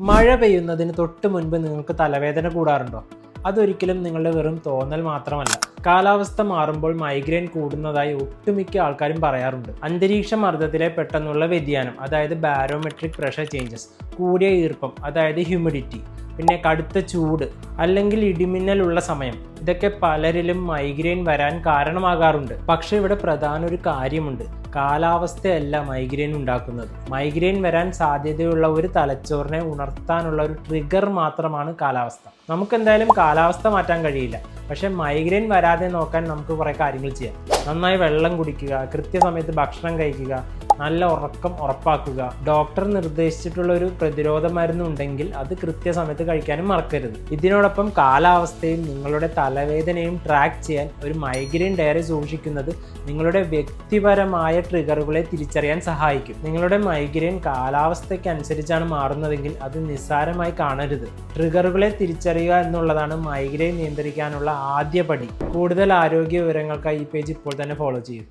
മഴ പെയ്യുന്നതിന് തൊട്ട് മുൻപ് നിങ്ങൾക്ക് തലവേദന കൂടാറുണ്ടോ? അതൊരിക്കലും നിങ്ങളുടെ വെറും തോന്നൽ മാത്രമല്ല. കാലാവസ്ഥ മാറുമ്പോൾ മൈഗ്രെയിൻ കൂടുന്നതായി ഒട്ടുമിക്ക ആൾക്കാരും പറയാറുണ്ട്. അന്തരീക്ഷ മർദ്ദത്തിലെ പെട്ടെന്നുള്ള വ്യതിയാനം, അതായത് ബാരോമെട്രിക് പ്രഷർ ചേഞ്ചസ്, കൂടിയ ഈർപ്പം, അതായത് ഹ്യൂമിഡിറ്റി, പിന്നെ കടുത്ത ചൂട് അല്ലെങ്കിൽ ഇടിമിന്നലുള്ള സമയം, ഇതൊക്കെ പലരിലും മൈഗ്രെയിൻ വരാൻ കാരണമാകാറുണ്ട്. പക്ഷെ ഇവിടെ പ്രധാന ഒരു കാര്യമുണ്ട്. കാലാവസ്ഥയല്ല മൈഗ്രെയിൻ ഉണ്ടാക്കുന്നത്. മൈഗ്രെയിൻ വരാൻ സാധ്യതയുള്ള ഒരു തലച്ചോറിനെ ഉണർത്താനുള്ള ഒരു ട്രിഗർ മാത്രമാണ് കാലാവസ്ഥ. നമുക്കെന്തായാലും കാലാവസ്ഥ മാറ്റാൻ കഴിയില്ല. പക്ഷെ മൈഗ്രെയിൻ വരാതെ നോക്കാൻ നമുക്ക് കുറേ കാര്യങ്ങൾ ചെയ്യാം. നന്നായി വെള്ളം കുടിക്കുക, കൃത്യസമയത്ത് ഭക്ഷണം കഴിക്കുക, നല്ല ഉറക്കം ഉറപ്പാക്കുക, ഡോക്ടർ നിർദ്ദേശിച്ചിട്ടുള്ള ഒരു പ്രതിരോധ മരുന്ന് ഉണ്ടെങ്കിൽ അത് കൃത്യസമയത്ത് കഴിക്കാനും മറക്കരുത്. ഇതിനോടൊപ്പം കാലാവസ്ഥയും നിങ്ങളുടെ തലവേദനയും ട്രാക്ക് ചെയ്യാൻ ഒരു മൈഗ്രെയിൻ ഡയറി സൂക്ഷിക്കുന്നത് നിങ്ങളുടെ വ്യക്തിപരമായ ട്രിഗറുകളെ തിരിച്ചറിയാൻ സഹായിക്കും. നിങ്ങളുടെ മൈഗ്രെയിൻ കാലാവസ്ഥയ്ക്ക് അനുസരിച്ചാണ് മാറുന്നതെങ്കിൽ അത് നിസ്സാരമായി കാണരുത്. ട്രിഗറുകളെ തിരിച്ചറിയുക എന്നുള്ളതാണ് മൈഗ്രെയിൻ നിയന്ത്രിക്കാനുള്ള ആദ്യ പടി. കൂടുതൽ ആരോഗ്യ വിവരങ്ങൾക്കായി ഈ പേജ് ഇപ്പോൾ തന്നെ ഫോളോ ചെയ്യൂ.